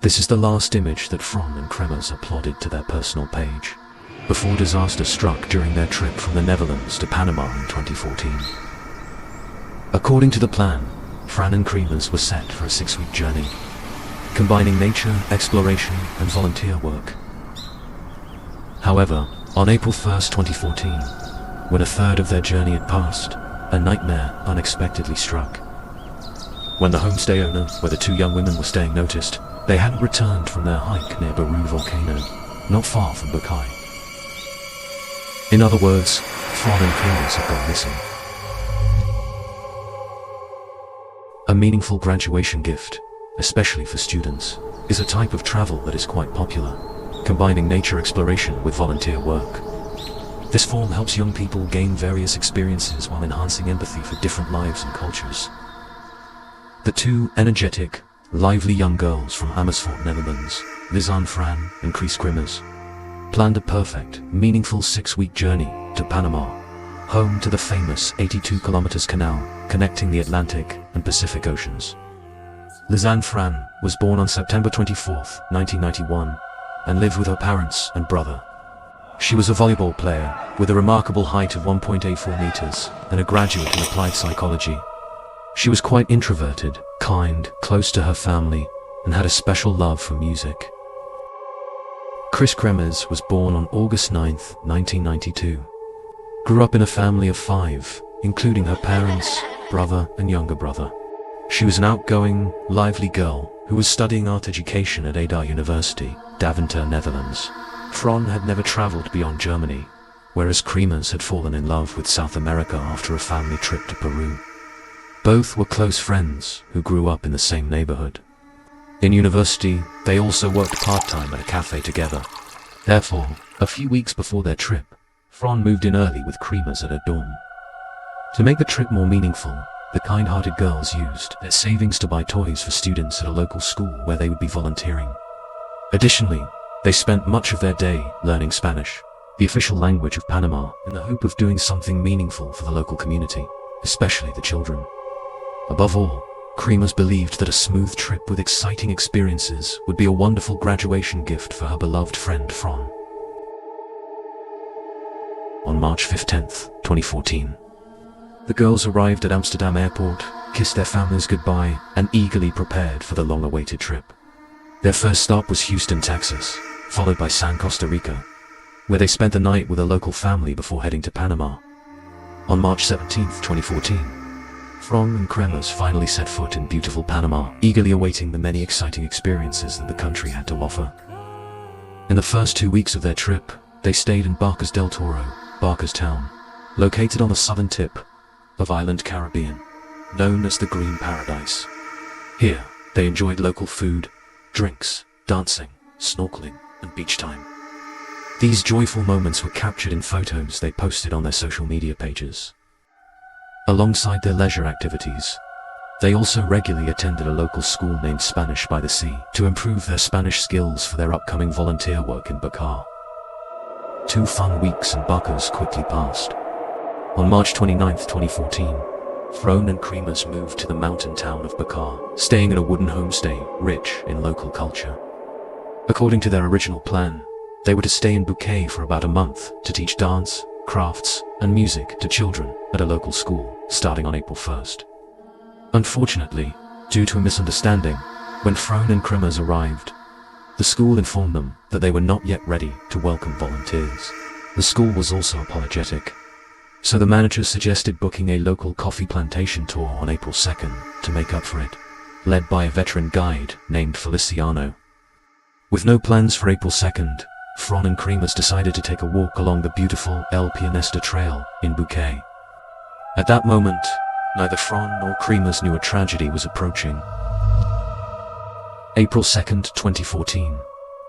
This is the last image that Fron and Kremers uploaded to their personal page, before disaster struck during their trip from the Netherlands to Panama in 2014. According to the plan, Fran and Kremers were set for a 6-week journey, combining nature, exploration, and volunteer work. However, on April 1st, 2014, when a third of their journey had passed, a nightmare unexpectedly struck. When the homestay owner, where the two young women were staying, noticed they hadn't returned from their hike near Baru volcano, not far from Bukai. In other words, Fron and Kremers had gone missing. A meaningful graduation gift, especially for students, is a type of travel that is quite popular, combining nature exploration with volunteer work. This form helps young people gain various experiences while enhancing empathy for different lives and cultures. The two energetic, lively young girls from Amersfoort, Netherlands, Lisanne Fran and Chris Kremers, planned a perfect, meaningful 6-week journey to Panama, home to the famous 82 kilometers canal connecting the Atlantic and Pacific Oceans. Lisanne Fran was born on September 24, 1991, and lived with her parents and brother. She was a volleyball player with a remarkable height of 1.84 meters and a graduate in applied psychology. She was quite introverted, kind, close to her family, and had a special love for music. Chris Kremers was born on August 9, 1992. Grew up in a family of 5, including her parents, brother, and younger brother. She was an outgoing, lively girl who was studying art education at Ada University, Deventer, Netherlands. Fron had never traveled beyond Germany, whereas Kremers had fallen in love with South America after a family trip to Peru. Both were close friends who grew up in the same neighborhood. In university, they also worked part-time at a cafe together. Therefore, a few weeks before their trip, Fron moved in early with Kremers at her dorm. To make the trip more meaningful, the kind-hearted girls used their savings to buy toys for students at a local school where they would be volunteering. Additionally, they spent much of their day learning Spanish, the official language of Panama, in the hope of doing something meaningful for the local community, especially the children. Above all, Kremers believed that a smooth trip with exciting experiences would be a wonderful graduation gift for her beloved friend Fron. On March 15, 2014, the girls arrived at Amsterdam airport, kissed their families goodbye, and eagerly prepared for the long-awaited trip. Their first stop was Houston, Texas, followed by San Costa Rica, where they spent the night with a local family before heading to Panama. On March 17, 2014, Fron and Kremers finally set foot in beautiful Panama, eagerly awaiting the many exciting experiences that the country had to offer. In the first 2 weeks of their trip, they stayed in Barcas del Toro, Barcas Town, located on the southern tip of island Caribbean, known as the Green Paradise. Here, they enjoyed local food, drinks, dancing, snorkeling, and beach time. These joyful moments were captured in photos they posted on their social media pages. Alongside their leisure activities, they also regularly attended a local school named Spanish by the Sea to improve their Spanish skills for their upcoming volunteer work in Bukai. 2 fun weeks in Barcas quickly passed. On March 29, 2014, Fron and Kremers moved to the mountain town of Bukai, staying in a wooden homestay rich in local culture. According to their original plan, they were to stay in Bukai for about a month to teach dance, crafts, and music to children at a local school, starting on April 1st. Unfortunately, due to a misunderstanding, when Fron and Kremers arrived, the school informed them that they were not yet ready to welcome volunteers. The school was also apologetic, so the manager suggested booking a local coffee plantation tour on April 2nd to make up for it, led by a veteran guide named Feliciano. With no plans for April 2nd, Fron and Kremers decided to take a walk along the beautiful El Pianista Trail in Bukai. At that moment, neither Fron nor Kremers knew a tragedy was approaching. April 2nd, 2014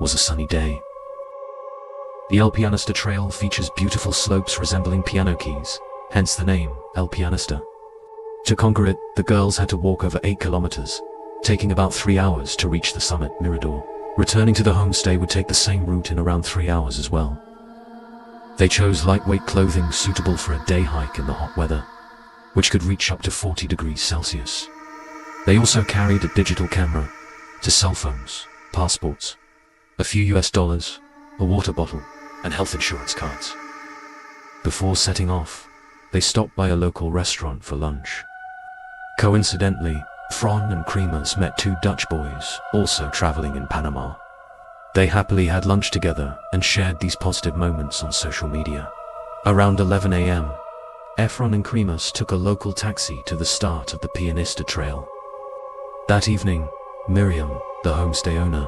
was a sunny day. The El Pianista Trail features beautiful slopes resembling piano keys, hence the name El Pianista. To conquer it, the girls had to walk over 8 kilometers, taking about 3 hours to reach the summit Mirador. Returning to the homestay would take the same route in around 3 hours as well. They chose lightweight clothing suitable for a day hike in the hot weather, which could reach up to 40 degrees Celsius. They also carried a digital camera to cell phones, passports, a few US dollars, a water bottle, and health insurance cards. Before setting off, they stopped by a local restaurant for lunch. Coincidentally, Fron and Creemers met two Dutch boys also traveling in Panama. They happily had lunch together and shared these positive moments on social media. Around 11 a.m., Efron and Creemers took a local taxi to the start of the Pianista Trail. That evening, Miriam, the homestay owner,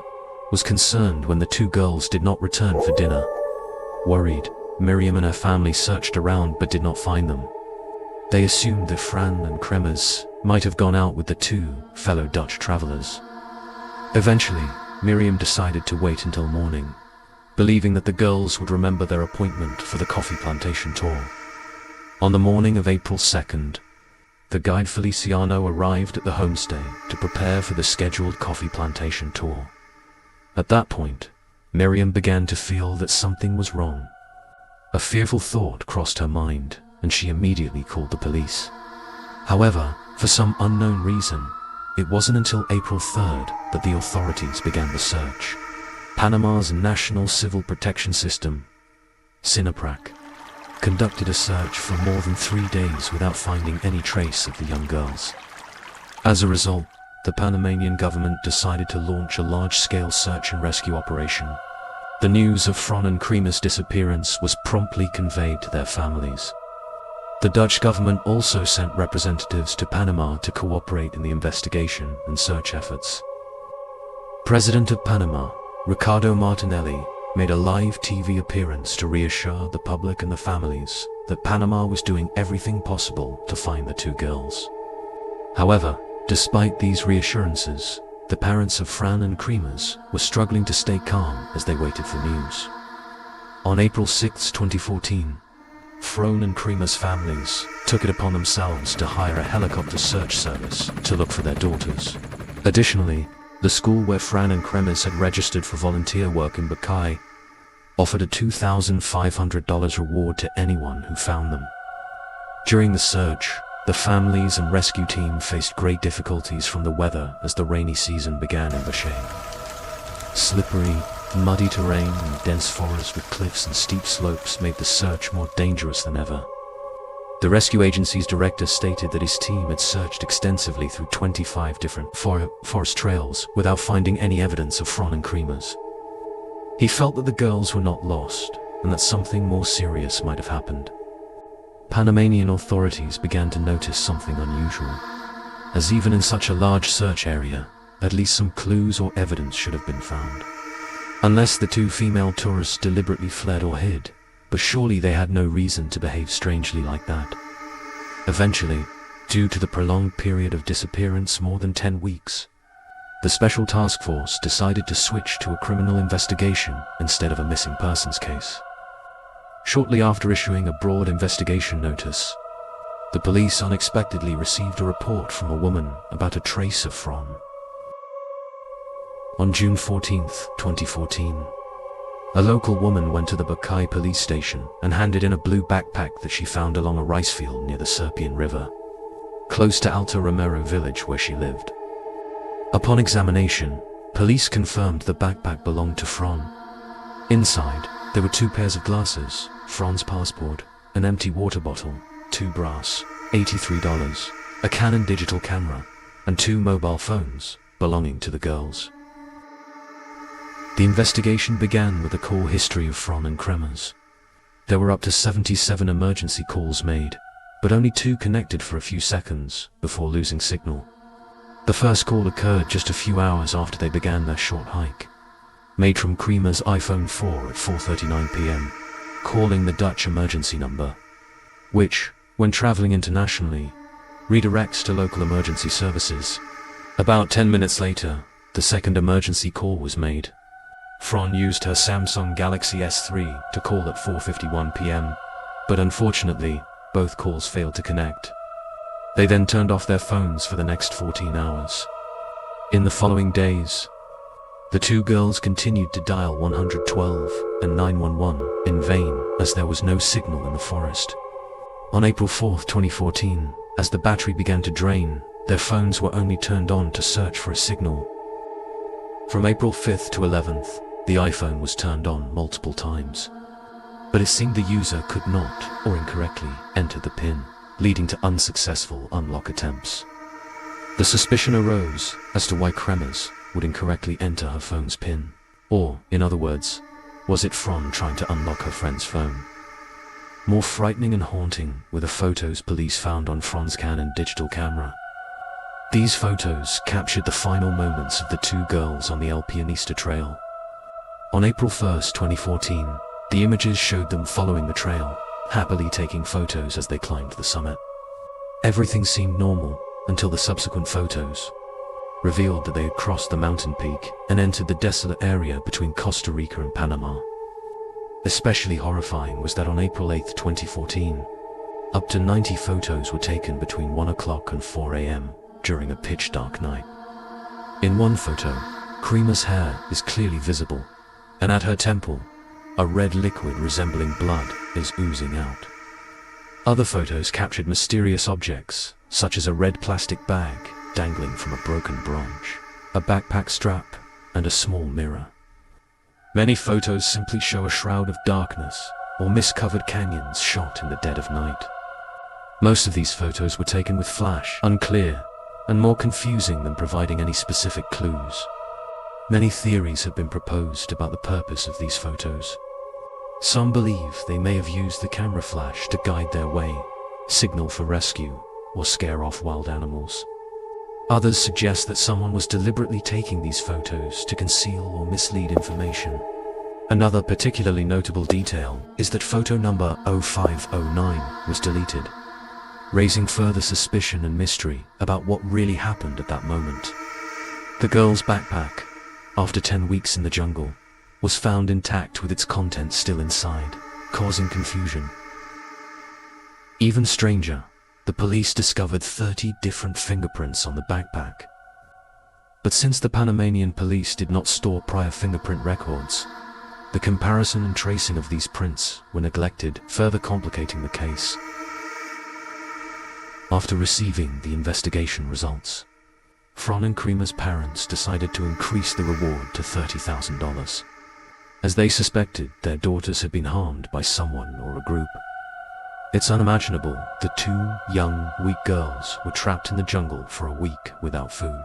was concerned when the two girls did not return for dinner. Worried, Miriam and her family searched around but did not find them. They assumed that Fran and Creemers might have gone out with the two fellow Dutch travelers. Eventually, Miriam decided to wait until morning, believing that the girls would remember their appointment for the coffee plantation tour. On the morning of April 2nd, the guide Feliciano arrived at the homestay to prepare for the scheduled coffee plantation tour. At that point, Miriam began to feel that something was wrong. A fearful thought crossed her mind, and she immediately called the police. However, for some unknown reason, it wasn't until April 3rd that the authorities began the search. Panama's National Civil Protection System, SINAPRAC, conducted a search for more than 3 days without finding any trace of the young girls. As a result, the Panamanian government decided to launch a large-scale search and rescue operation. The news of Fron and Creemers' disappearance was promptly conveyed to their families. The Dutch government also sent representatives to Panama to cooperate in the investigation and search efforts. President of Panama, Ricardo Martinelli, made a live TV appearance to reassure the public and the families that Panama was doing everything possible to find the two girls. However, despite these reassurances, the parents of Fran and Creemers were struggling to stay calm as they waited for news. On April 6, 2014, Fron and Creemers' families took it upon themselves to hire a helicopter search service to look for their daughters. Additionally, the school where Fran and Creemers had registered for volunteer work in Bukai offered a $2,500 reward to anyone who found them. During the search, the families and rescue team faced great difficulties from the weather as the rainy season began in Bukai. Slippery, muddy terrain and dense forest with cliffs and steep slopes made the search more dangerous than ever. The rescue agency's director stated that his team had searched extensively through 25 different forest trails without finding any evidence of Fron and Creemers. He felt that the girls were not lost and that something more serious might have happened. Panamanian authorities began to notice something unusual, as even in such a large search area, at least some clues or evidence should have been found. Unless the two female tourists deliberately fled or hid, but surely they had no reason to behave strangely like that. Eventually, due to the prolonged period of disappearance more than 10 weeks, the Special Task Force decided to switch to a criminal investigation instead of a missing persons case. Shortly after issuing a broad investigation notice, the police unexpectedly received a report from a woman about a trace of Fron. On June 14, 2014, a local woman went to the Bukai police station and handed in a blue backpack that she found along a rice field near the Serpian River, close to Alto Romero village where she lived. Upon examination, police confirmed the backpack belonged to Fron. Inside, there were 2 pairs of glasses, Fron's passport, an empty water bottle, 2 brass, $83, a Canon digital camera, and 2 mobile phones belonging to the girls. The investigation began with a call history of Fron and Creemers. There were up to 77 emergency calls made, but only 2 connected for a few seconds before losing signal. The first call occurred just a few hours after they began their short hike, made from Creemers' iPhone 4 at 4:39 p.m., calling the Dutch emergency number, which, when traveling internationally, redirects to local emergency services. About 10 minutes later, the second emergency call was made. Fron used her Samsung Galaxy S3 to call at 4:51 p.m., but unfortunately, both calls failed to connect. They then turned off their phones for the next 14 hours. In the following days, the 2 girls continued to dial 112 and 911 in vain as there was no signal in the forest. On April 4, 2014, as the battery began to drain, their phones were only turned on to search for a signal. From April 5th to 11th, the iPhone was turned on multiple times, but it seemed the user could not, or incorrectly, enter the PIN, leading to unsuccessful unlock attempts. The suspicion arose as to why Kremers would incorrectly enter her phone's PIN, or, in other words, was it Fron trying to unlock her friend's phone? More frightening and haunting were the photos police found on Fron's Canon digital camera. These photos captured the final moments of the two girls on the El Pianista Trail. On April 1st, 2014, the images showed them following the trail, happily taking photos as they climbed the summit. Everything seemed normal until the subsequent photos revealed that they had crossed the mountain peak and entered the desolate area between Costa Rica and Panama. Especially horrifying was that on April 8, 2014, up to 90 photos were taken between 1 o'clock and 4 a.m. during a pitch-dark night. In one photo, Kremer's hair is clearly visible, and at her temple, a red liquid resembling blood is oozing out. Other photos captured mysterious objects, such as a red plastic bag dangling from a broken branch, a backpack strap, and a small mirror. Many photos simply show a shroud of darkness or mist-covered canyons shot in the dead of night. Most of these photos were taken with flash, unclear, and more confusing than providing any specific clues. Many theories have been proposed about the purpose of these photos. Some believe they may have used the camera flash to guide their way, signal for rescue, or scare off wild animals. Others suggest that someone was deliberately taking these photos to conceal or mislead information. Another particularly notable detail is that photo number 0509 was deleted, raising further suspicion and mystery about what really happened at that moment. The girl's backpack, after 10 weeks in the jungle, was found intact with its contents still inside, causing confusion. Even stranger, the police discovered 30 different fingerprints on the backpack. But since the Panamanian police did not store prior fingerprint records, the comparison and tracing of these prints were neglected, further complicating the case. After receiving the investigation results, Fron and Kremer's parents decided to increase the reward to $30,000, as they suspected their daughters had been harmed by someone or a group. It's unimaginable that two young, weak girls were trapped in the jungle for a week without food.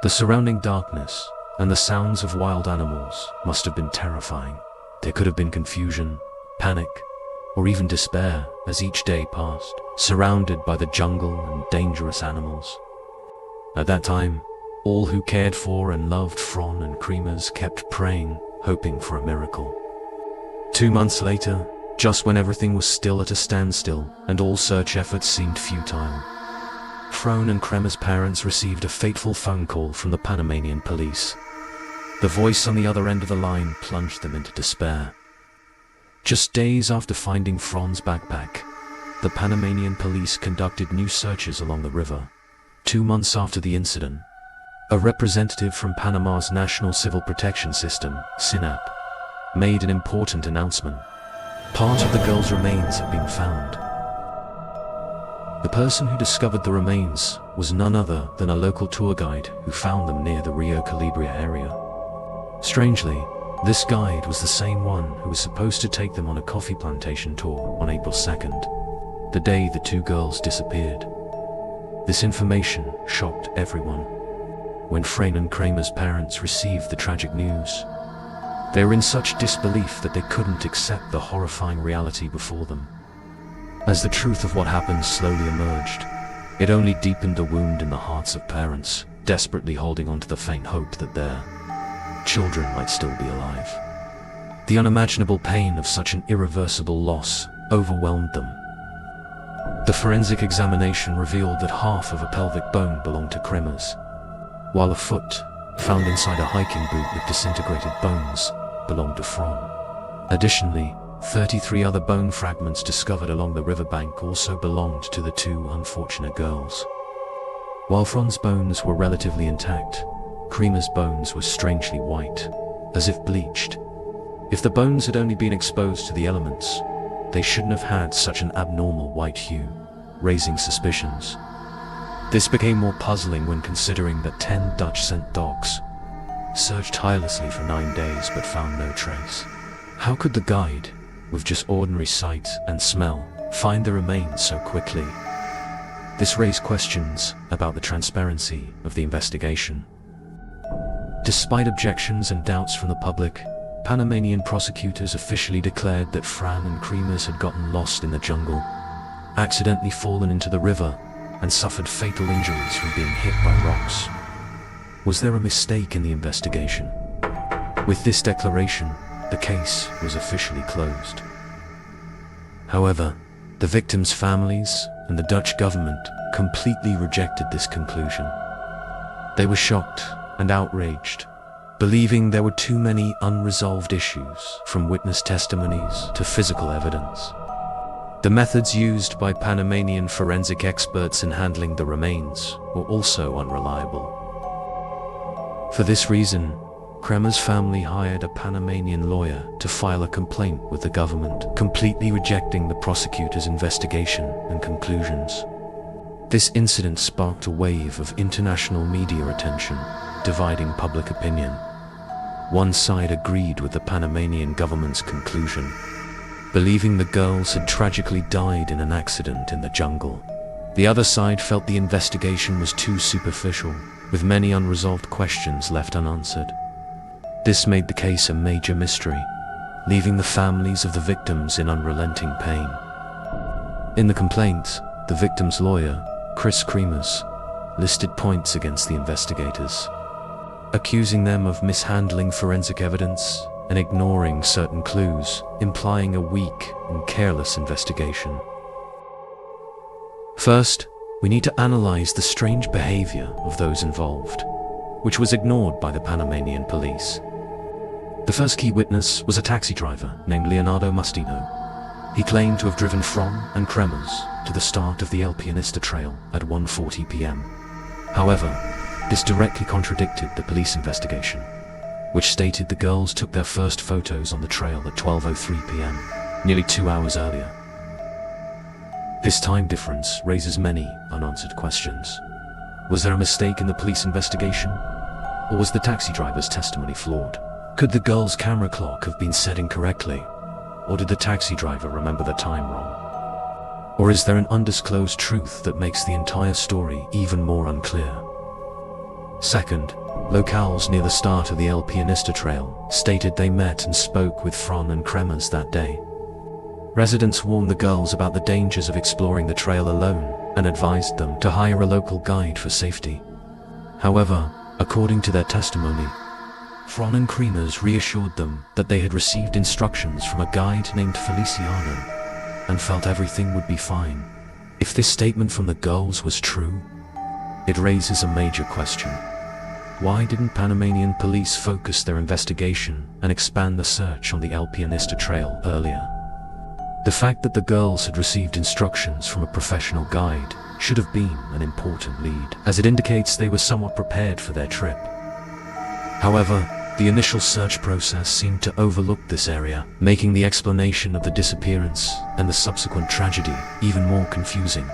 The surrounding darkness and the sounds of wild animals must have been terrifying. There could have been confusion, panic, or even despair as each day passed, surrounded by the jungle and dangerous animals. At that time, all who cared for and loved Fron and Kremers kept praying, hoping for a miracle. 2 months later, just when everything was still at a standstill and all search efforts seemed futile, Fron and Kremer's parents received a fateful phone call from the Panamanian police. The voice on the other end of the line plunged them into despair. Just days after finding Fron's backpack, the Panamanian police conducted new searches along the river. 2 months after the incident, a representative from Panama's National Civil Protection System, SINAP, made an important announcement. Part of the girls' remains had been found. The person who discovered the remains was none other than a local tour guide who found them near the Rio Calabria area. Strangely, this guide was the same one who was supposed to take them on a coffee plantation tour on April 2nd, the day the two girls disappeared. This information shocked everyone. When Fron and Kremer's parents received the tragic news, they were in such disbelief that they couldn't accept the horrifying reality before them. As the truth of what happened slowly emerged, it only deepened the wound in the hearts of parents, desperately holding on to the faint hope that their children might still be alive. The unimaginable pain of such an irreversible loss overwhelmed them. The forensic examination revealed that half of a pelvic bone belonged to Kremers, while a foot, found inside a hiking boot with disintegrated bones, belonged to Fron. Additionally, 33 other bone fragments discovered along the riverbank also belonged to the two unfortunate girls. While Fron's bones were relatively intact, Kremer's bones were strangely white, as if bleached. If the bones had only been exposed to the elements, they shouldn't have had such an abnormal white hue, raising suspicions. This became more puzzling when considering that 10 Dutch scent dogs searched tirelessly for 9 days but found no trace. How could the guide, with just ordinary sight and smell, find the remains so quickly? This raised questions about the transparency of the investigation. Despite objections and doubts from the public, Panamanian prosecutors officially declared that Fran and Creemers had gotten lost in the jungle, accidentally fallen into the river, and suffered fatal injuries from being hit by rocks. Was there a mistake in the investigation? With this declaration, the case was officially closed. However, the victims' families and the Dutch government completely rejected this conclusion. They were shocked and outraged, believing there were too many unresolved issues, from witness testimonies to physical evidence. The methods used by Panamanian forensic experts in handling the remains were also unreliable. For this reason, Kremer's family hired a Panamanian lawyer to file a complaint with the government, completely rejecting the prosecutor's investigation and conclusions. This incident sparked a wave of international media attention, dividing public opinion. One side agreed with the Panamanian government's conclusion, believing the girls had tragically died in an accident in the jungle. The other side felt the investigation was too superficial, with many unresolved questions left unanswered. This made the case a major mystery, leaving the families of the victims in unrelenting pain. In the complaint, the victim's lawyer, Chris Creemers, listed points against the investigators, accusing them of mishandling forensic evidence and ignoring certain clues, implying a weak and careless investigation. First, we need to analyze the strange behavior of those involved, which was ignored by the Panamanian police. The first key witness was a taxi driver named Leonardo Mustino. He claimed to have driven Fran and Creemers to the start of the El Pianista Trail at 1:40 p.m. However, this directly contradicted the police investigation, which stated the girls took their first photos on the trail at 12:03 p.m., nearly 2 hours earlier. This time difference raises many unanswered questions. Was there a mistake in the police investigation? Or was the taxi driver's testimony flawed? Could the girls' camera clock have been set incorrectly? Or did the taxi driver remember the time wrong? Or is there an undisclosed truth that makes the entire story even more unclear? Second, locales near the start of the El Pianista Trail stated they met and spoke with Fran and Creemers that day. Residents warned the girls about the dangers of exploring the trail alone and advised them to hire a local guide for safety. However, according to their testimony, Fran and Creemers reassured them that they had received instructions from a guide named Feliciano and felt everything would be fine. If this statement from the girls was true, it raises a major question. Why didn't Panamanian police focus their investigation and expand the search on the El Pianista Trail earlier? The fact that the girls had received instructions from a professional guide should have been an important lead, as it indicates they were somewhat prepared for their trip. However, the initial search process seemed to overlook this area, making the explanation of the disappearance and the subsequent tragedy even more confusing.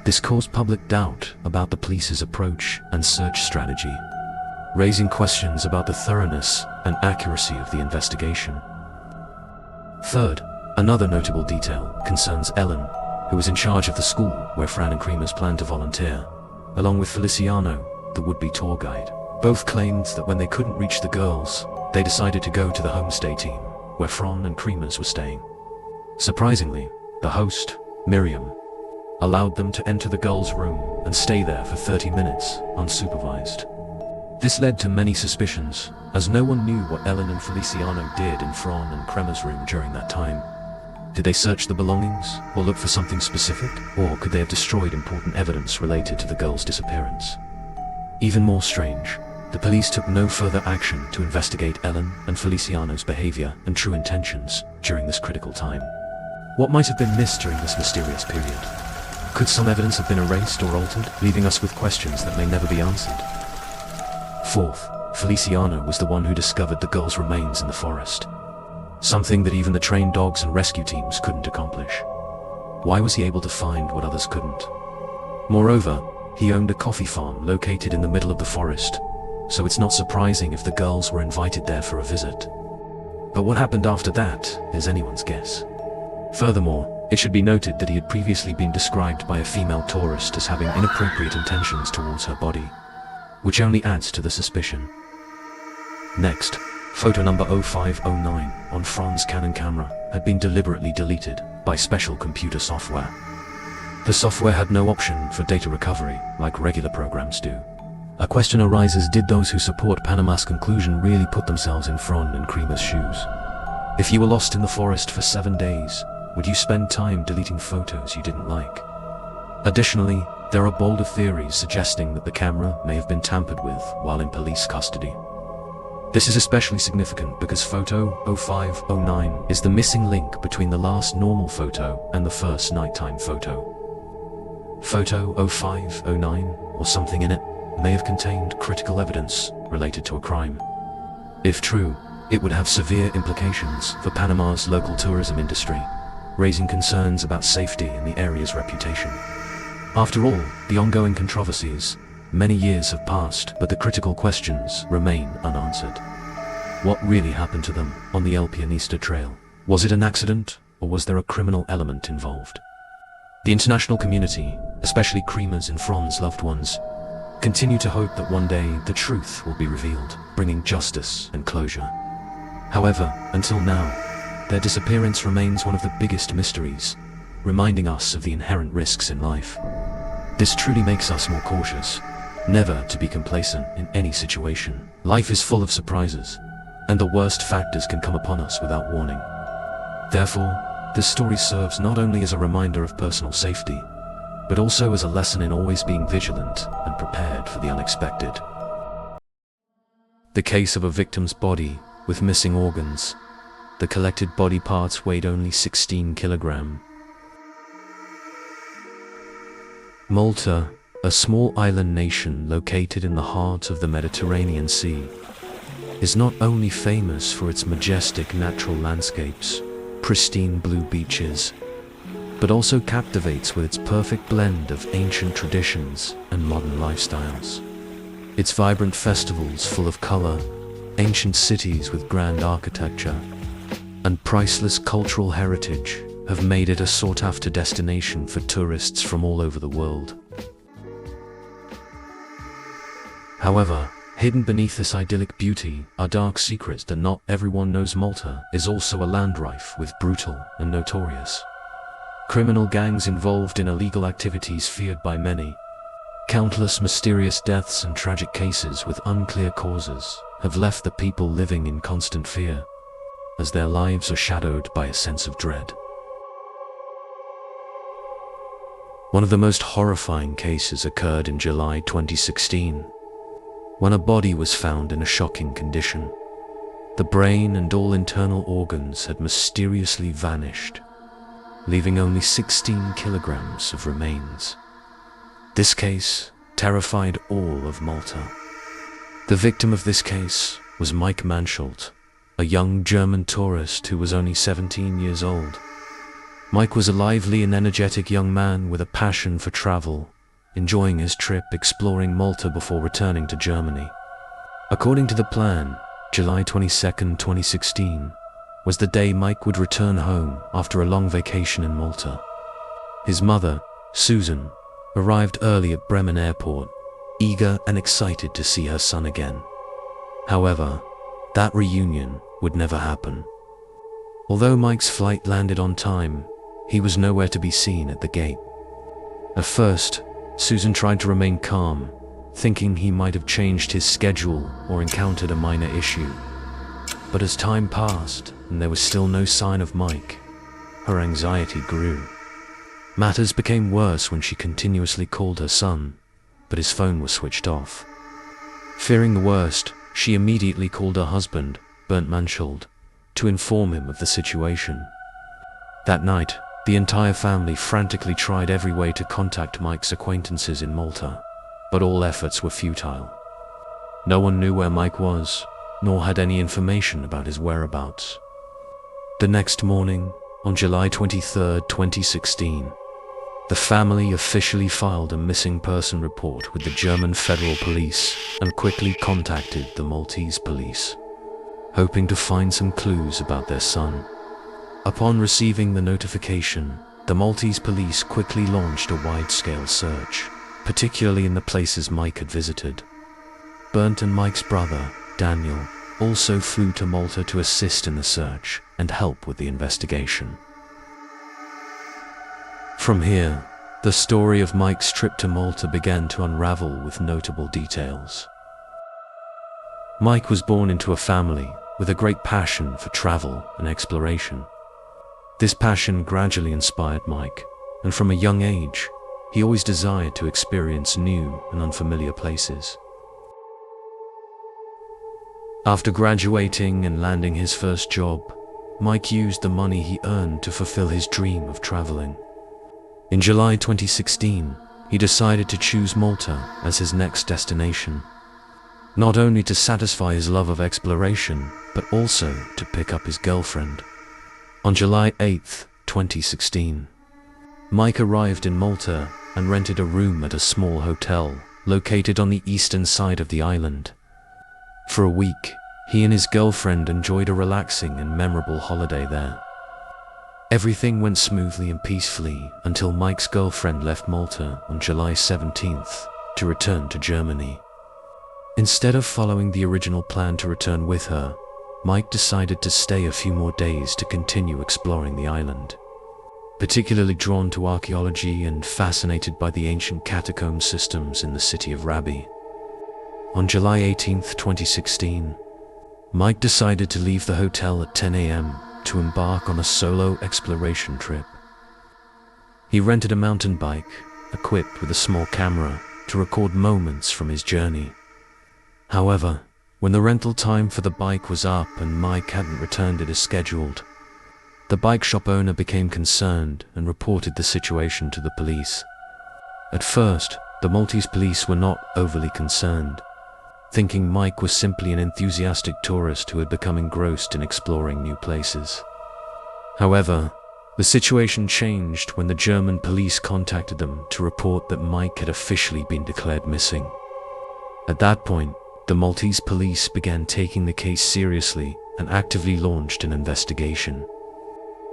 This caused public doubt about the police's approach and search strategy, raising questions about the thoroughness and accuracy of the investigation. Third, another notable detail concerns Ellen, who was in charge of the school where Fran and Creemers planned to volunteer, along with Feliciano, the would-be tour guide. Both claimed that when they couldn't reach the girls, they decided to go to the homestay team, where Fran and Creemers were staying. Surprisingly, the host, Miriam, allowed them to enter the girls' room and stay there for 30 minutes, unsupervised. This led to many suspicions, as no one knew what Ellen and Feliciano did in Fran and Creemers' room during that time. Did they search the belongings, or look for something specific, or could they have destroyed important evidence related to the girls' disappearance? Even more strange, the police took no further action to investigate Ellen and Feliciano's behavior and true intentions during this critical time. What might have been missed during this mysterious period? Could some evidence have been erased or altered, leaving us with questions that may never be answered? Fourth, Feliciano was the one who discovered the girls' remains in the forest, something that even the trained dogs and rescue teams couldn't accomplish. Why was he able to find what others couldn't? Moreover, he owned a coffee farm located in the middle of the forest, so it's not surprising if the girls were invited there for a visit. But what happened after that is anyone's guess. Furthermore, it should be noted that he had previously been described by a female tourist as having inappropriate intentions towards her body, which only adds to the suspicion. Next, photo number 0509 on Fran's Canon camera had been deliberately deleted by special computer software. The software had no option for data recovery like regular programs do. A question arises, did those who support Panama's conclusion really put themselves in Fran and Creamer's shoes? If you were lost in the forest for 7 days, would you spend time deleting photos you didn't like? Additionally, there are bolder theories suggesting that the camera may have been tampered with while in police custody. This is especially significant because photo 0509 is the missing link between the last normal photo and the first nighttime photo. Photo 0509, or something in it, may have contained critical evidence related to a crime. If true, it would have severe implications for Panama's local tourism industry, raising concerns about safety and the area's reputation. After all, the ongoing controversies, many years have passed, but the critical questions remain unanswered. What really happened to them on the El Pianista Trail? Was it an accident, or was there a criminal element involved? The international community, especially Creamer's and Fran's loved ones, continue to hope that one day the truth will be revealed, bringing justice and closure. However, until now, their disappearance remains one of the biggest mysteries, reminding us of the inherent risks in life. This truly makes us more cautious, never to be complacent in any situation. Life is full of surprises, and the worst factors can come upon us without warning. Therefore, this story serves not only as a reminder of personal safety, but also as a lesson in always being vigilant and prepared for the unexpected. The case of a victim's body with missing organs. The collected body parts weighed only 16 kilograms. Malta, a small island nation located in the heart of the Mediterranean Sea, is not only famous for its majestic natural landscapes, pristine blue beaches, but also captivates with its perfect blend of ancient traditions and modern lifestyles. Its vibrant festivals full of color, ancient cities with grand architecture, and priceless cultural heritage have made it a sought-after destination for tourists from all over the world. However, hidden beneath this idyllic beauty are dark secrets that not everyone knows. Malta is also a land rife with brutal and notorious criminal gangs involved in illegal activities feared by many. Countless mysterious deaths and tragic cases with unclear causes have left the people living in constant fear, as their lives are shadowed by a sense of dread. One of the most horrifying cases occurred in July 2016, when a body was found in a shocking condition. The brain and all internal organs had mysteriously vanished, leaving only 16 kilograms of remains. This case terrified all of Malta. The victim of this case was Mike Mansholt, a young German tourist who was only 17 years old. Mike was a lively and energetic young man with a passion for travel, enjoying his trip exploring Malta before returning to Germany. According to the plan, July 22, 2016, was the day Mike would return home after a long vacation in Malta. His mother, Susan, arrived early at Bremen Airport, eager and excited to see her son again. However, that reunion would never happen. Although Mike's flight landed on time, he was nowhere to be seen at the gate. At first, Susan tried to remain calm, thinking he might have changed his schedule or encountered a minor issue. But as time passed and there was still no sign of Mike, her anxiety grew. Matters became worse when she continuously called her son, but his phone was switched off. Fearing the worst, she immediately called her husband, Bernd Mansholt, to inform him of the situation. That night, the entire family frantically tried every way to contact Mike's acquaintances in Malta, but all efforts were futile. No one knew where Mike was, nor had any information about his whereabouts. The next morning, on July 23, 2016, The family officially filed a missing person report with the German federal police and quickly contacted the Maltese police, hoping to find some clues about their son. Upon receiving the notification, the Maltese police quickly launched a wide-scale search, particularly in the places Mike had visited. Bernd and Mike's brother, Daniel, also flew to Malta to assist in the search and help with the investigation. From here, the story of Mike's trip to Malta began to unravel with notable details. Mike was born into a family with a great passion for travel and exploration. This passion gradually inspired Mike, and from a young age, he always desired to experience new and unfamiliar places. After graduating and landing his first job, Mike used the money he earned to fulfill his dream of traveling. In July 2016, he decided to choose Malta as his next destination, not only to satisfy his love of exploration, but also to pick up his girlfriend. On July 8, 2016, Mike arrived in Malta and rented a room at a small hotel located on the eastern side of the island. For a week, he and his girlfriend enjoyed a relaxing and memorable holiday there. Everything went smoothly and peacefully until Mike's girlfriend left Malta on July 17th to return to Germany. Instead of following the original plan to return with her, Mike decided to stay a few more days to continue exploring the island. Particularly drawn to archaeology and fascinated by the ancient catacomb systems in the city of Rabi. On July 18, 2016, Mike decided to leave the hotel at 10 a.m. to embark on a solo exploration trip. He rented a mountain bike, equipped with a small camera, to record moments from his journey. However, when the rental time for the bike was up and Mike hadn't returned it as scheduled, the bike shop owner became concerned and reported the situation to the police. At first, the Maltese police were not overly concerned, thinking Mike was simply an enthusiastic tourist who had become engrossed in exploring new places. However, the situation changed when the German police contacted them to report that Mike had officially been declared missing. At that point, the Maltese police began taking the case seriously and actively launched an investigation.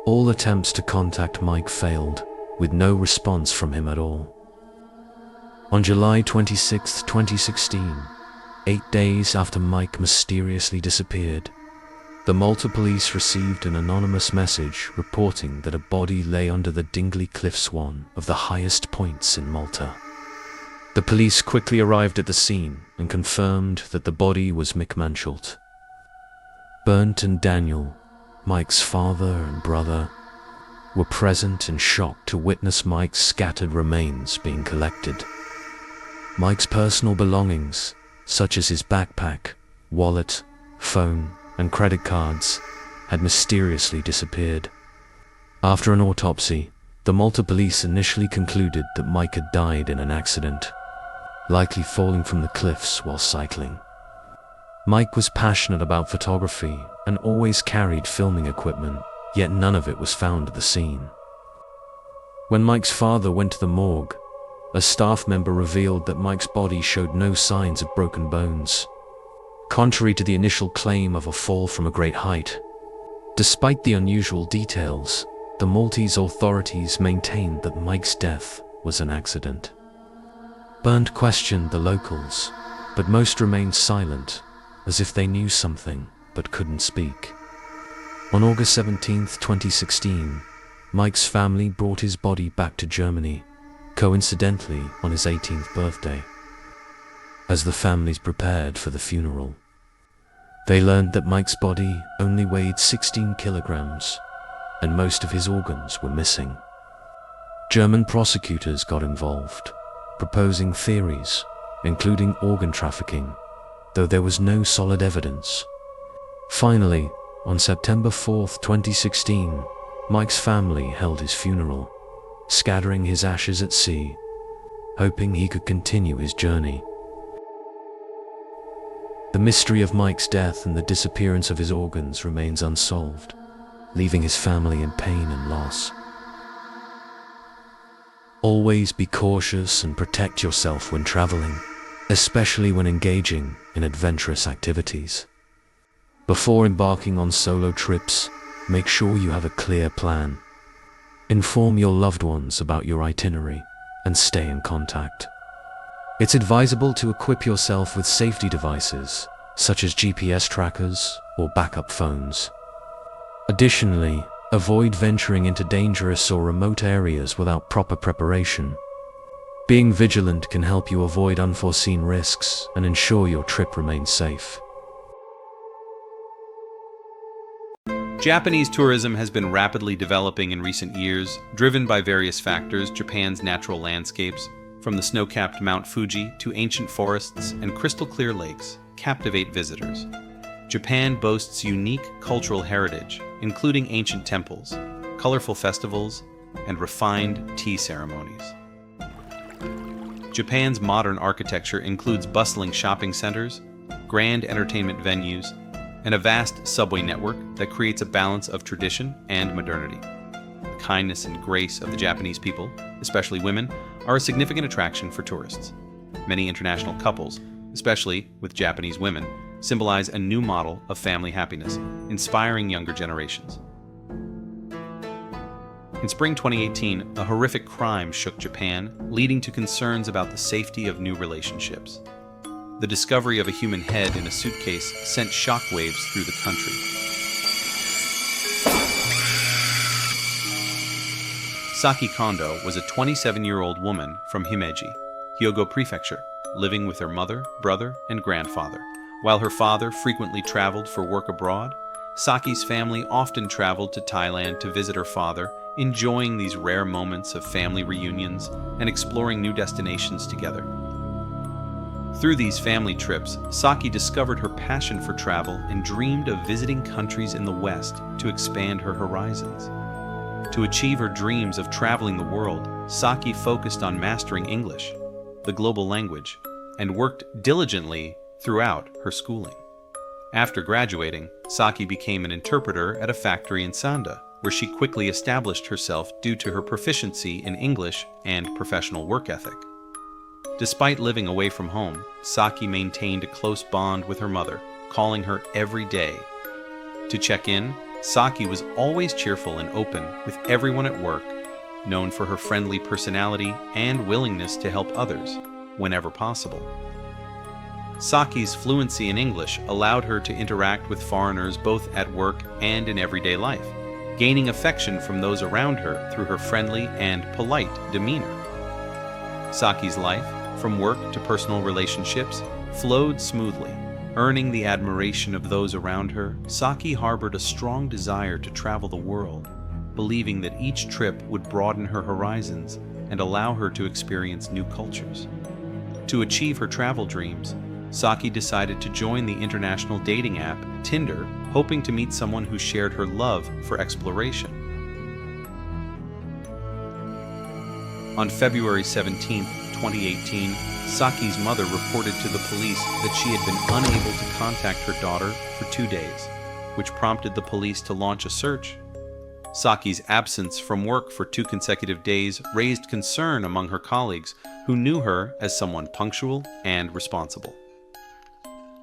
All attempts to contact Mike failed, with no response from him at all. On July 26, 2016, 8 days after Mike mysteriously disappeared, the Malta police received an anonymous message reporting that a body lay under the Dingley Cliffs, one of the highest points in Malta. The police quickly arrived at the scene and confirmed that the body was Mick Mansholt. Bernd and Daniel, Mike's father and brother, were present in shock to witness Mike's scattered remains being collected. Mike's personal belongings, such as his backpack, wallet, phone, and credit cards, had mysteriously disappeared. After an autopsy, the Malta police initially concluded that Mike had died in an accident, likely falling from the cliffs while cycling. Mike was passionate about photography and always carried filming equipment, yet none of it was found at the scene. When Mike's father went to the morgue, a staff member revealed that Mike's body showed no signs of broken bones, contrary to the initial claim of a fall from a great height. Despite the unusual details, the Maltese authorities maintained that Mike's death was an accident. Bernd questioned the locals, but most remained silent, as if they knew something but couldn't speak. On August 17, 2016, Mike's family brought his body back to Germany, coincidentally on his 18th birthday. As the families prepared for the funeral, they learned that Mike's body only weighed 16 kilograms, and most of his organs were missing. German prosecutors got involved, proposing theories, including organ trafficking, though there was no solid evidence. Finally, on September 4, 2016, Mike's family held his funeral, scattering his ashes at sea, hoping he could continue his journey. The mystery of Mike's death and the disappearance of his organs remains unsolved, leaving his family in pain and loss. Always be cautious and protect yourself when traveling, especially when engaging in adventurous activities. Before embarking on solo trips, make sure you have a clear plan. Inform your loved ones about your itinerary and stay in contact. It's advisable to equip yourself with safety devices, such as GPS trackers or backup phones. Additionally, avoid venturing into dangerous or remote areas without proper preparation. Being vigilant can help you avoid unforeseen risks and ensure your trip remains safe. Japanese tourism has been rapidly developing in recent years, driven by various factors. Japan's natural landscapes, from the snow-capped Mount Fuji to ancient forests and crystal-clear lakes, captivate visitors. Japan boasts unique cultural heritage, including ancient temples, colorful festivals, and refined tea ceremonies. Japan's modern architecture includes bustling shopping centers, grand entertainment venues, and a vast subway network that creates a balance of tradition and modernity. The kindness and grace of the Japanese people, especially women, are a significant attraction for tourists. Many international couples, especially with Japanese women, symbolize a new model of family happiness, inspiring younger generations. In spring 2018, a horrific crime shook Japan, leading to concerns about the safety of new relationships. The discovery of a human head in a suitcase sent shockwaves through the country. Saki Kondo was a 27-year-old woman from Himeji, Hyogo Prefecture, living with her mother, brother, and grandfather. While her father frequently traveled for work abroad, Saki's family often traveled to Thailand to visit her father, enjoying these rare moments of family reunions and exploring new destinations together. Through these family trips, Saki discovered her passion for travel and dreamed of visiting countries in the West to expand her horizons. To achieve her dreams of traveling the world, Saki focused on mastering English, the global language, and worked diligently throughout her schooling. After graduating, Saki became an interpreter at a factory in Sanda, where she quickly established herself due to her proficiency in English and professional work ethic. Despite living away from home, Saki maintained a close bond with her mother, calling her every day. To check in, Saki was always cheerful and open with everyone at work, known for her friendly personality and willingness to help others whenever possible. Saki's fluency in English allowed her to interact with foreigners both at work and in everyday life, gaining affection from those around her through her friendly and polite demeanor. Saki's life, from work to personal relationships, flowed smoothly. Earning the admiration of those around her, Saki harbored a strong desire to travel the world, believing that each trip would broaden her horizons and allow her to experience new cultures. To achieve her travel dreams, Saki decided to join the international dating app Tinder, hoping to meet someone who shared her love for exploration. On February 17, 2018, Saki's mother reported to the police that she had been unable to contact her daughter for 2 days, which prompted the police to launch a search. Saki's absence from work for 2 consecutive days raised concern among her colleagues, who knew her as someone punctual and responsible.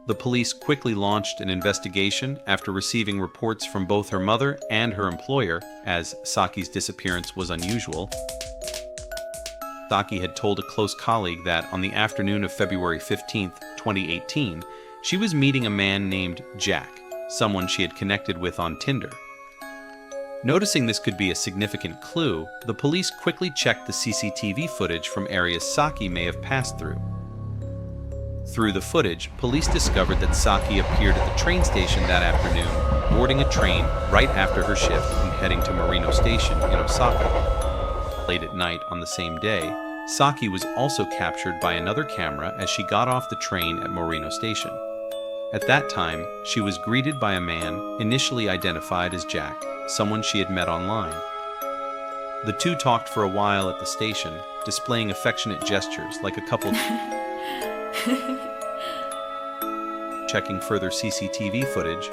The police quickly launched an investigation after receiving reports from both her mother and her employer, as Saki's disappearance was unusual. Saki had told a close colleague that on the afternoon of February 15, 2018, she was meeting a man named Jack, someone she had connected with on Tinder. Noticing this could be a significant clue, the police quickly checked the CCTV footage from areas Saki may have passed through. Through the footage, police discovered that Saki appeared at the train station that afternoon, boarding a train right after her shift and heading to Morino Station in Osaka. Late at night on the same day, Saki was also captured by another camera as she got off the train at Morino Station. At that time, she was greeted by a man initially identified as Jack, someone she had met online. The two talked for a while at the station, displaying affectionate gestures like a couple. Checking further CCTV footage,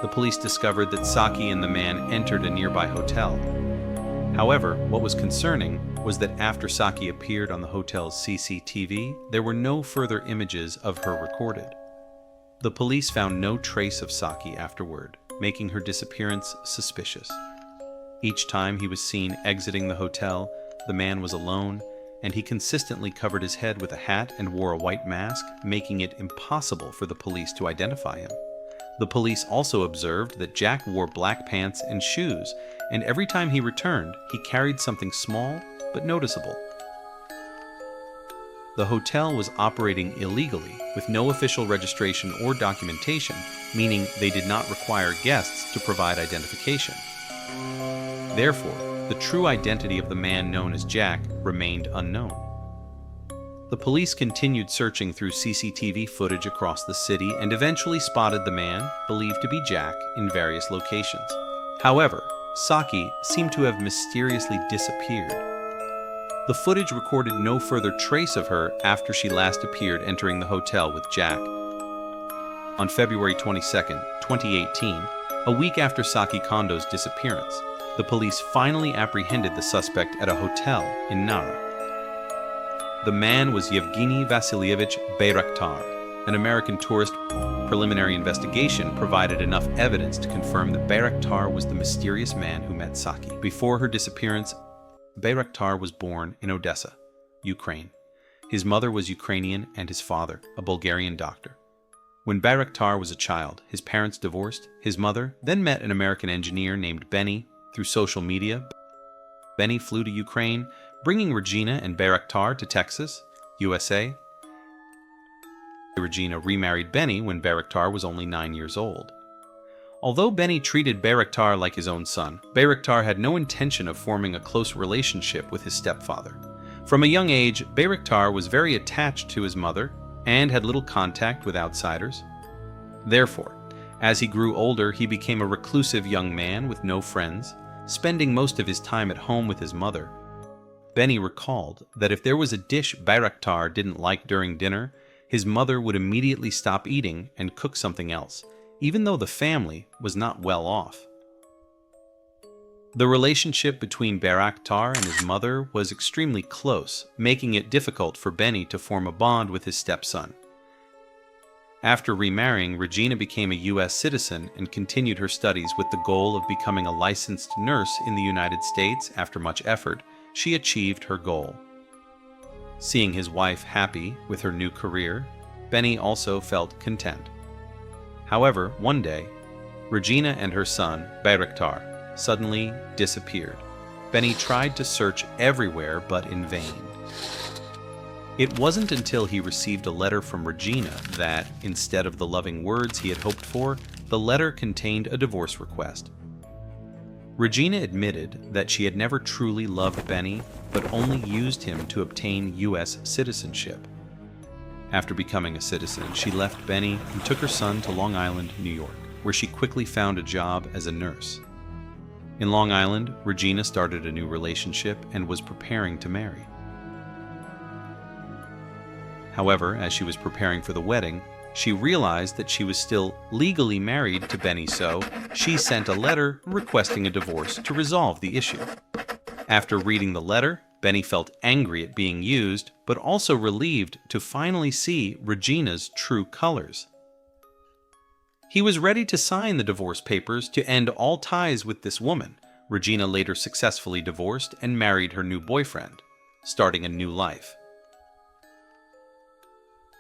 the police discovered that Saki and the man entered a nearby hotel. However, what was concerning was that after Saki appeared on the hotel's CCTV, there were no further images of her recorded. The police found no trace of Saki afterward, making her disappearance suspicious. Each time he was seen exiting the hotel, the man was alone, and he consistently covered his head with a hat and wore a white mask, making it impossible for the police to identify him. The police also observed that Jack wore black pants and shoes, and every time he returned, he carried something small but noticeable. The hotel was operating illegally, with no official registration or documentation, meaning they did not require guests to provide identification. Therefore, the true identity of the man known as Jack remained unknown. The police continued searching through CCTV footage across the city and eventually spotted the man, believed to be Jack, in various locations. However, Saki seemed to have mysteriously disappeared. The footage recorded no further trace of her after she last appeared entering the hotel with Jack. On February 22, 2018, a week after Saki Kondo's disappearance, the police finally apprehended the suspect at a hotel in Nara. The man was Yevgeny Vasilievich Bayraktar, an American tourist. Preliminary investigation provided enough evidence to confirm that Bayraktar was the mysterious man who met Saki. Before her disappearance, Bayraktar was born in Odessa, Ukraine. His mother was Ukrainian and his father, a Bulgarian doctor. When Bayraktar was a child, his parents divorced. His mother then met an American engineer named Benny through social media. Benny flew to Ukraine, bringing Regina and Bayraktar to Texas, USA. Regina remarried Benny when Bayraktar was only 9 years old. Although Benny treated Bayraktar like his own son, Bayraktar had no intention of forming a close relationship with his stepfather. From a young age, Bayraktar was very attached to his mother and had little contact with outsiders. Therefore, as he grew older, he became a reclusive young man with no friends, spending most of his time at home with his mother. Benny recalled that if there was a dish Bayraktar didn't like during dinner, his mother would immediately stop eating and cook something else, even though the family was not well off. The relationship between Bayraktar and his mother was extremely close, making it difficult for Benny to form a bond with his stepson. After remarrying, Regina became a U.S. citizen and continued her studies with the goal of becoming a licensed nurse in the United States. After much effort, she achieved her goal. Seeing his wife happy with her new career, Benny also felt content. However, one day, Regina and her son, Bayraktar, suddenly disappeared. Benny tried to search everywhere, but in vain. It wasn't until he received a letter from Regina that, instead of the loving words he had hoped for, the letter contained a divorce request. Regina admitted that she had never truly loved Benny, but only used him to obtain U.S. citizenship. After becoming a citizen, she left Benny and took her son to Long Island, New York, where she quickly found a job as a nurse. In Long Island, Regina started a new relationship and was preparing to marry. However, as she was preparing for the wedding, she realized that she was still legally married to Benny, so she sent a letter requesting a divorce to resolve the issue. After reading the letter, Benny felt angry at being used, but also relieved to finally see Regina's true colors. He was ready to sign the divorce papers to end all ties with this woman. Regina later successfully divorced and married her new boyfriend, starting a new life.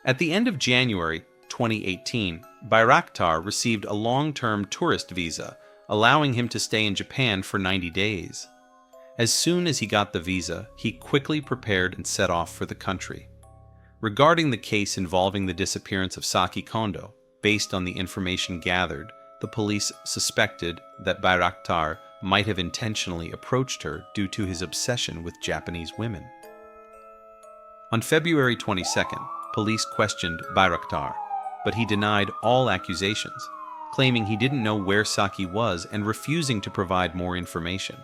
At the end of January 2018, Bayraktar received a long-term tourist visa, allowing him to stay in Japan for 90 days. As soon as he got the visa, he quickly prepared and set off for the country. Regarding the case involving the disappearance of Saki Kondo, based on the information gathered, the police suspected that Bayraktar might have intentionally approached her due to his obsession with Japanese women. On February 22nd, police questioned Bayraktar, but he denied all accusations, claiming he didn't know where Saki was and refusing to provide more information.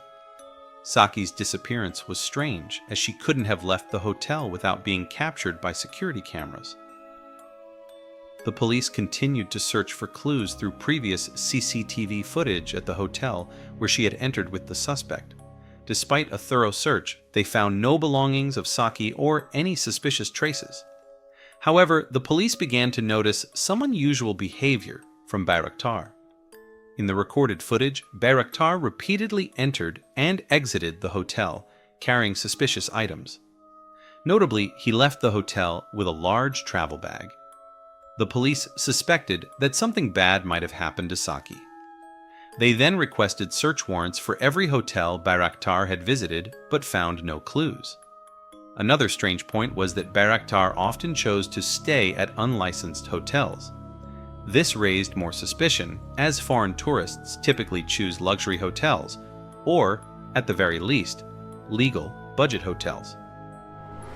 Saki's disappearance was strange, as she couldn't have left the hotel without being captured by security cameras. The police continued to search for clues through previous CCTV footage at the hotel where she had entered with the suspect. Despite a thorough search, they found no belongings of Saki or any suspicious traces. However, the police began to notice some unusual behavior from Bayraktar. In the recorded footage, Bayraktar repeatedly entered and exited the hotel, carrying suspicious items. Notably, he left the hotel with a large travel bag. The police suspected that something bad might have happened to Saki. They then requested search warrants for every hotel Bayraktar had visited, but found no clues. Another strange point was that Bayraktar often chose to stay at unlicensed hotels. This raised more suspicion, as foreign tourists typically choose luxury hotels, or, at the very least, legal budget hotels.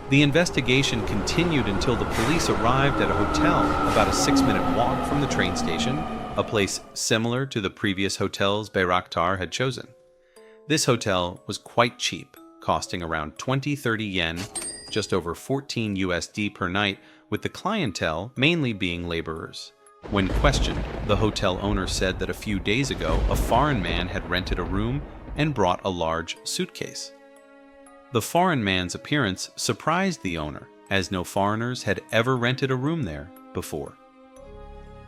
The investigation continued until the police arrived at a hotel about a 6-minute walk from the train station, a place similar to the previous hotels Bayraktar had chosen. This hotel was quite cheap, costing around 20-30 yen, just over 14 USD per night, with the clientele mainly being laborers. When questioned, the hotel owner said that a few days ago a foreign man had rented a room and brought a large suitcase. The foreign man's appearance surprised the owner, as no foreigners had ever rented a room there before.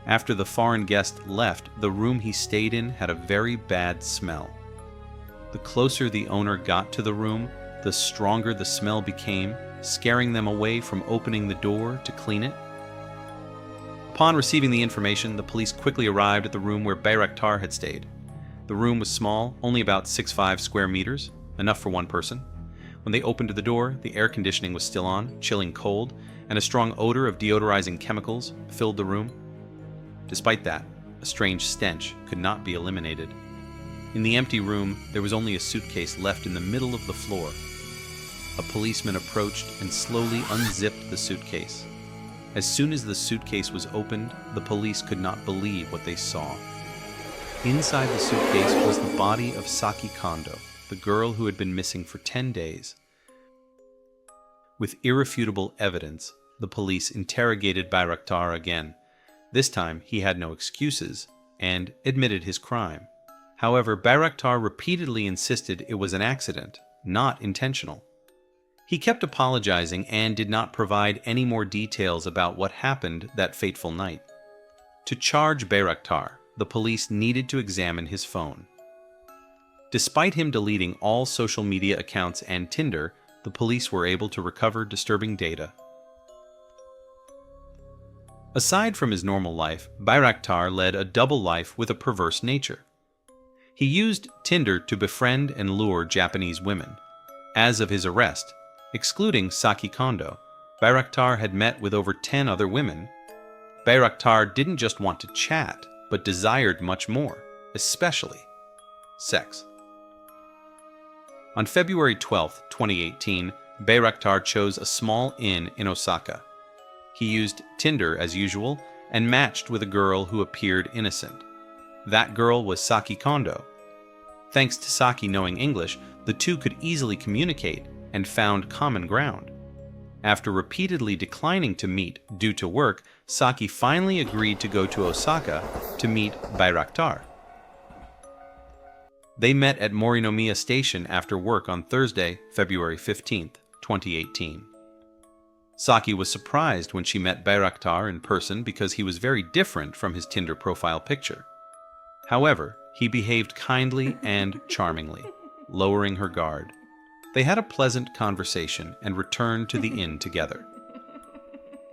After the foreign guest left, the room he stayed in had a very bad smell. The closer the owner got to the room, the stronger the smell became, scaring them away from opening the door to clean it. Upon receiving the information, the police quickly arrived at the room where Bayraktar had stayed. The room was small, only about 6'5" square meters, enough for one person. When they opened the door, the air conditioning was still on, chilling cold, and a strong odor of deodorizing chemicals filled the room. Despite that, a strange stench could not be eliminated. In the empty room, there was only a suitcase left in the middle of the floor. A policeman approached and slowly unzipped the suitcase. As soon as the suitcase was opened, the police could not believe what they saw. Inside the suitcase was the body of Saki Kondo, the girl who had been missing for 10 days. With irrefutable evidence, the police interrogated Bayraktar again. This time, he had no excuses and admitted his crime. However, Bayraktar repeatedly insisted it was an accident, not intentional. He kept apologizing and did not provide any more details about what happened that fateful night. To charge Bayraktar, the police needed to examine his phone. Despite him deleting all social media accounts and Tinder, the police were able to recover disturbing data. Aside from his normal life, Bayraktar led a double life with a perverse nature. He used Tinder to befriend and lure Japanese women. As of his arrest, excluding Saki Kondo, Bayraktar had met with over 10 other women. Bayraktar didn't just want to chat, but desired much more, especially sex. On February 12, 2018, Bayraktar chose a small inn in Osaka. He used Tinder as usual and matched with a girl who appeared innocent. That girl was Saki Kondo. Thanks to Saki knowing English, the two could easily communicate and found common ground. After repeatedly declining to meet due to work, Saki finally agreed to go to Osaka to meet Bayraktar. They met at Morinomiya Station after work on Thursday, February 15, 2018. Saki was surprised when she met Bayraktar in person because he was very different from his Tinder profile picture. However, he behaved kindly and charmingly, lowering her guard. They had a pleasant conversation and returned to the inn together.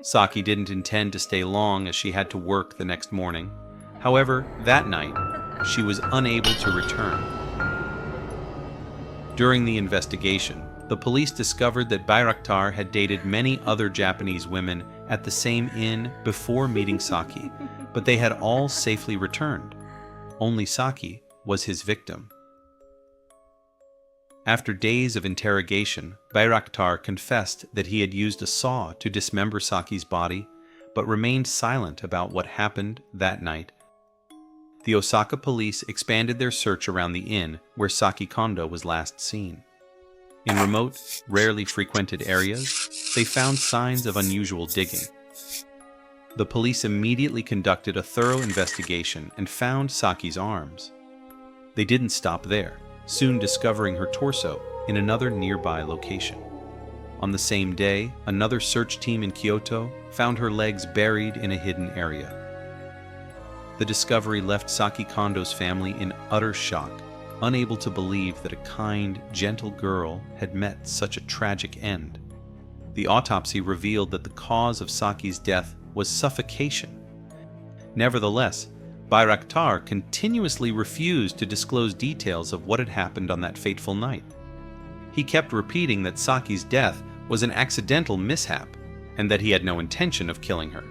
Saki didn't intend to stay long as she had to work the next morning. However, that night, she was unable to return. During the investigation, the police discovered that Bayraktar had dated many other Japanese women at the same inn before meeting Saki, but they had all safely returned. Only Saki was his victim. After days of interrogation, Bayraktar confessed that he had used a saw to dismember Saki's body, but remained silent about what happened that night. The Osaka police expanded their search around the inn where Saki Kondo was last seen. In remote, rarely frequented areas, they found signs of unusual digging. The police immediately conducted a thorough investigation and found Saki's arms. They didn't stop there. soon discovering her torso in another nearby location. On the same day, another search team in Kyoto found her legs buried in a hidden area. The discovery left Saki Kondo's family in utter shock, unable to believe that a kind, gentle girl had met such a tragic end. The autopsy revealed that the cause of Saki's death was suffocation. Nevertheless, Bayraktar continuously refused to disclose details of what had happened on that fateful night. He kept repeating that Saki's death was an accidental mishap and that he had no intention of killing her.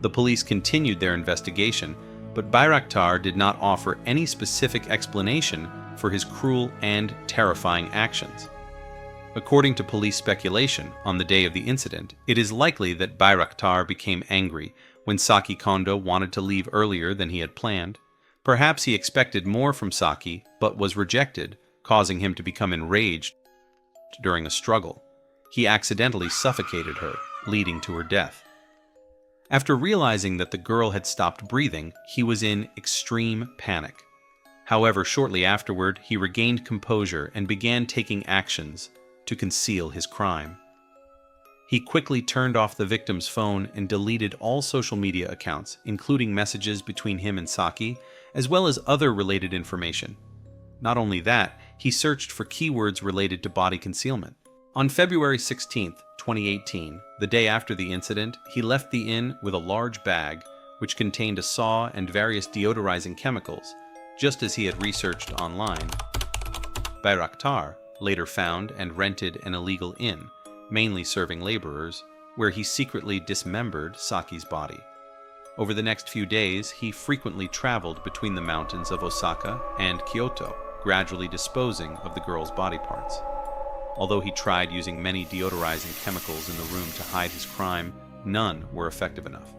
The police continued their investigation, but Bayraktar did not offer any specific explanation for his cruel and terrifying actions. According to police speculation, on the day of the incident, it is likely that Bayraktar became angry when Saki Kondo wanted to leave earlier than he had planned. Perhaps he expected more from Saki, but was rejected, causing him to become enraged. During a struggle, he accidentally suffocated her, leading to her death. After realizing that the girl had stopped breathing, he was in extreme panic. However, shortly afterward, he regained composure and began taking actions to conceal his crime. He quickly turned off the victim's phone and deleted all social media accounts, including messages between him and Saki, as well as other related information. Not only that, he searched for keywords related to body concealment. On February 16, 2018, the day after the incident, he left the inn with a large bag which contained a saw and various deodorizing chemicals, just as he had researched online. Bayraktar later found and rented an illegal inn, mainly serving laborers, where he secretly dismembered Saki's body. Over the next few days, he frequently traveled between the mountains of Osaka and Kyoto, gradually disposing of the girl's body parts. Although he tried using many deodorizing chemicals in the room to hide his crime, none were effective enough.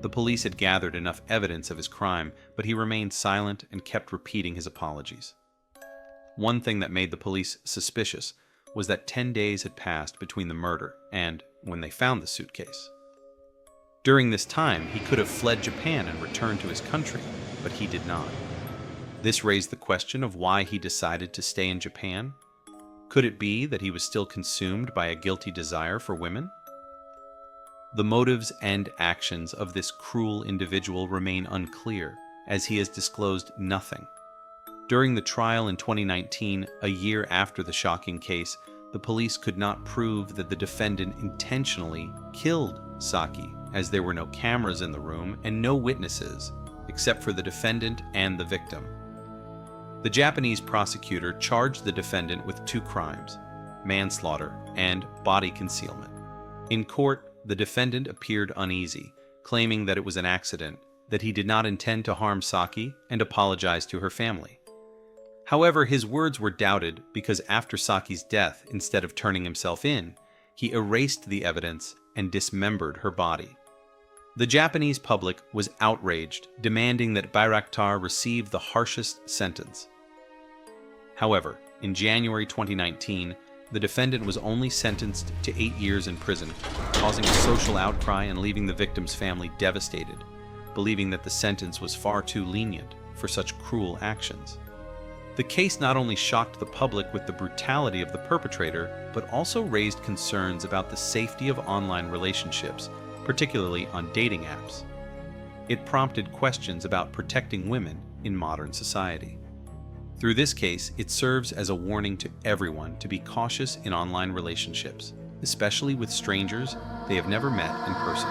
The police had gathered enough evidence of his crime, but he remained silent and kept repeating his apologies. One thing that made the police suspicious was that 10 days had passed between the murder and when they found the suitcase. During this time, he could have fled Japan and returned to his country, but he did not. This raised the question of why he decided to stay in Japan. Could it be that he was still consumed by a guilty desire for women? The motives and actions of this cruel individual remain unclear, as he has disclosed nothing. During the trial in 2019, a year after the shocking case, the police could not prove that the defendant intentionally killed Saki, as there were no cameras in the room and no witnesses, except for the defendant and the victim. The Japanese prosecutor charged the defendant with 2 crimes, manslaughter and body concealment. In court, the defendant appeared uneasy, claiming that it was an accident, that he did not intend to harm Saki, and apologized to her family. However, his words were doubted because after Saki's death, instead of turning himself in, he erased the evidence and dismembered her body. The Japanese public was outraged, demanding that Bayraktar receive the harshest sentence. However, in January 2019, the defendant was only sentenced to 8 years in prison, causing a social outcry and leaving the victim's family devastated, believing that the sentence was far too lenient for such cruel actions. The case not only shocked the public with the brutality of the perpetrator, but also raised concerns about the safety of online relationships, particularly on dating apps. It prompted questions about protecting women in modern society. Through this case, it serves as a warning to everyone to be cautious in online relationships, especially with strangers they have never met in person.